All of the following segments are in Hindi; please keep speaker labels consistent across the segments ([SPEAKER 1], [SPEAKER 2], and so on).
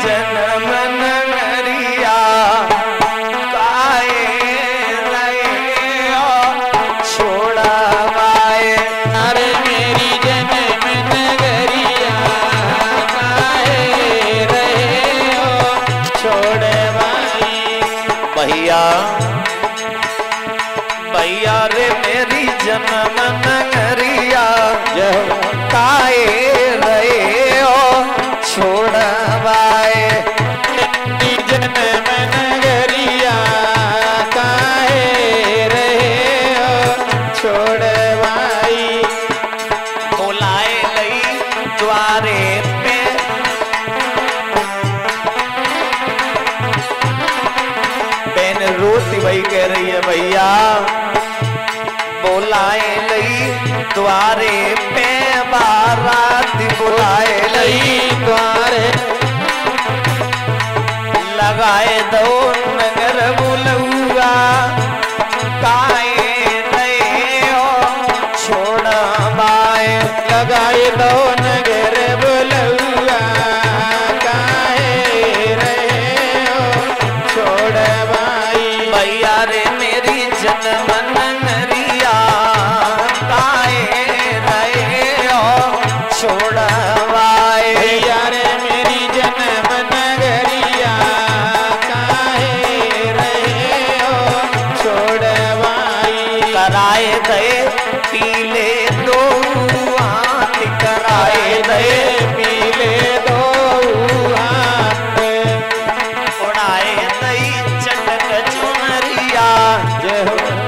[SPEAKER 1] जन्म नगरिया काहे रहे हो छोड़वाए।
[SPEAKER 2] अरे मेरी जन्म नगरिया काहे रहे हो छोड़वाई।
[SPEAKER 1] भैया भैया रे मेरी जन्म नगरिया काहे रहे हो छोड़वाए।
[SPEAKER 2] मेरी जन्म नगरिया काहे रहे हो छोड़वाई।
[SPEAKER 1] बुलाए लई द्वारे पे बहन रोती वही कह रही है भैया बुलाए लई द्वारे पे बारात बुलाए लई
[SPEAKER 2] द्वारे
[SPEAKER 1] लगाए दो नगर बुलुआ काहे रहे हो छोड़वाए।
[SPEAKER 2] लगाए दो नगर बुलुआ काहे रहे हो छोड़वाई।
[SPEAKER 1] भैया रे मेरी जन्म नगरिया काहे रहे हो छोड़वाए।
[SPEAKER 2] भैया रे मेरी जन्म नगरिया काहे रहे हो छोड़वाई।
[SPEAKER 1] कराए गए पीले दो हाथ कराए गए
[SPEAKER 2] पीले दो हाथ
[SPEAKER 1] उड़ाए गई चटक चुनरिया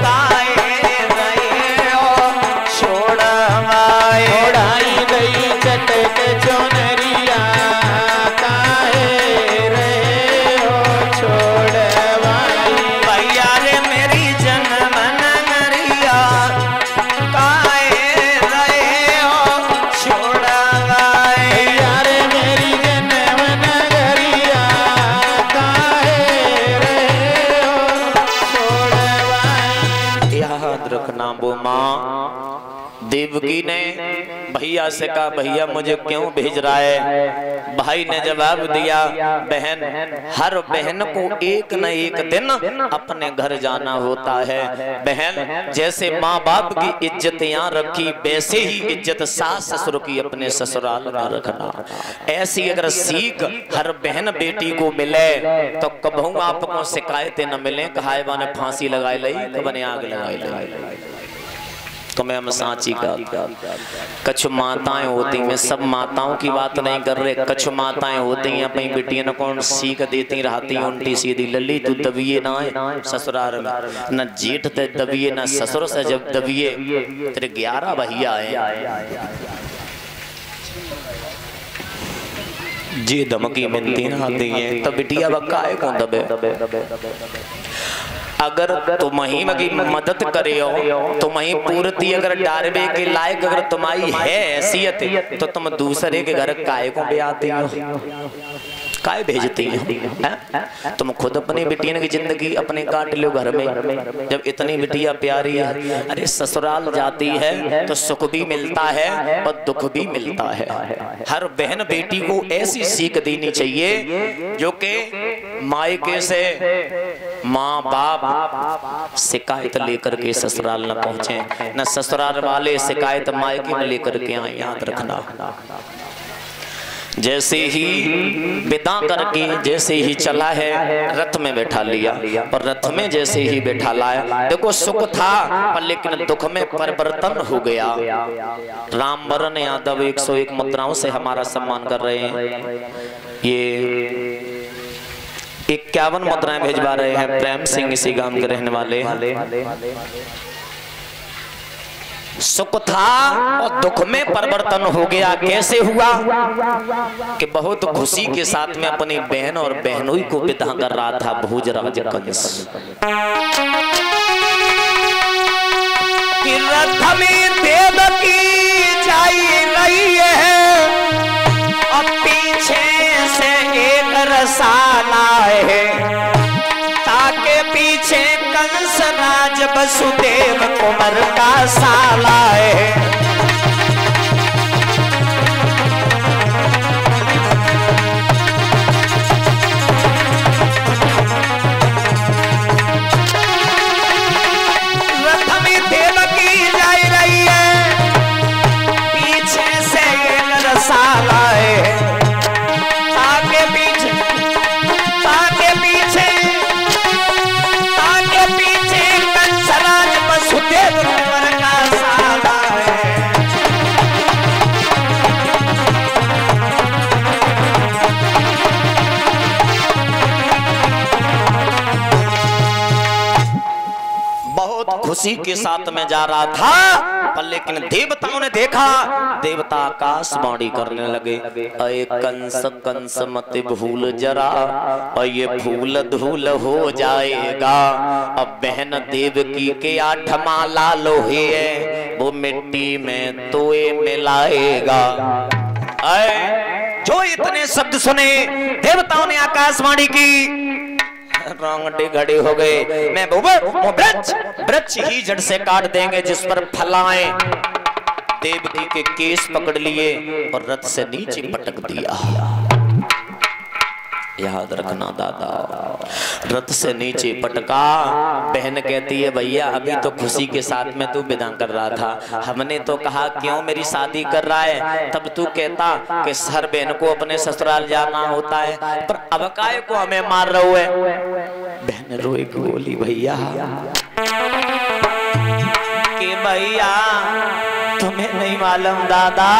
[SPEAKER 1] काहे रहे हो छोड़वाए।
[SPEAKER 2] उड़ाई गई चटक चुनरिया काहे रहे हो छोड़वाई।
[SPEAKER 1] भैया रे मेरी जन्म नगरिया काहे रहे हो छोड़वाए।
[SPEAKER 2] भैया रे मेरी जन्म नगरिया काहे रहे हो छोड़वाई।
[SPEAKER 1] याद रखना वो माँ देवकी ने भैया से कहा भैया मुझे क्यों भेज रहा है। भाई ने जवाब दिया बहन हर बहन को एक न एक दिन अपने घर जाना होता है। बहन जैसे माँ बाप की इज्जत यहाँ रखी वैसे ही इज्जत सास ससुर की अपने ससुराल में रखना। ऐसी अगर सीख हर बहन बेटी को मिले तो कबहू आपको शिकायतें न मिले। कहा ने फांसी लगाई लई कबने आग लगाई लई। तो मैं सांची का कछु माताएं होती हैं, सब माताओं की बात नहीं कर रहे। कछु माताएं होती हैं अपनी बेटियों ने कौन सीख देती रहती हैं उल्टी सीधी। लल्ली तू दबिए ना है ससुराल में न जेठ ते दबिए न ससुर से जब दबिए। तेरे 11 भैया है जी धमकी मिलती ना आती है तो बिटिया बक्का है कौन दबे। अगर तुम ही की मदद करे हो तुम ही पूर्ति अगर डारबे के लायक अगर तुम्हारी है हैसियत तो तुम दूसरे के घर काय को भी आती हो काय भेजती है। तुम खुद अपनी बिटिया की जिंदगी अपने काट लो घर में। जब इतनी बिटिया प्यारी है अरे ससुराल जाती है तो सुख भी मिलता है और दुख भी मिलता है। हर बहन बेटी को ऐसी सीख देनी चाहिए जो कि मायके से माँ बाप शिकायत लेकर के ससुराल न पहुंचे न ससुराल वाले शिकायत मायके में लेकर के आए। याद रखना जैसे ही विदा करके जैसे ही चला है रथ में बैठा लिया और रथ में जैसे ही बैठा लाया देखो सुख था पर लेकिन दुख में परिवर्तन हो गया। रामवरण यादव 101 मुद्राओं से हमारा सम्मान कर रहे हैं। ये 51 मुद्राएं भेजवा रहे हैं। प्रेम सिंह इसी गांव के रहने वाले। सुख था और दुख में परिवर्तन हो गया। कैसे हुआ कि बहुत खुशी के साथ में अपनी बहन और बहनोई को विदा कर रहा था भोजराज कंस। कि रथ में देवकी जाई रही है और पीछे से एक रसाला है ताके पीछे कंस राज वसुदेव कुंवर का साला है। खुशी के साथ में जा रहा था, पर लेकिन देवताओं ने देखा, देवता आकाशवाणी करने लगे, अये कंस कंस मत भूल जरा, और ये फूल धूल हो जाएगा। अब बहन देवकी के 8वां लाल लोहे है, वो मिट्टी में तोए मिलाएगा। जो इतने शब्द सुने, देवताओं ने आकाशवाणी की, रोंगटे खड़े हो गए। मैं वो वृक्ष ही जड़ से काट देंगे जिस पर फल आए। देवकी के केस पकड़ लिए और रथ से नीचे पटक दिया। याद रखना दादा, रथ से नीचे पटका। बहन कहती है भैया अभी तो खुशी के साथ में तू विदा कर रहा था, हमने तो कहा क्यों मेरी शादी कर रहा है, तब तू कहता कि हर बहन को अपने ससुराल जाना होता है, पर अब काय को हमें मार रहे है। बहन रोई की बोली भैया कि भैया तुम्हें नहीं मालूम दादा,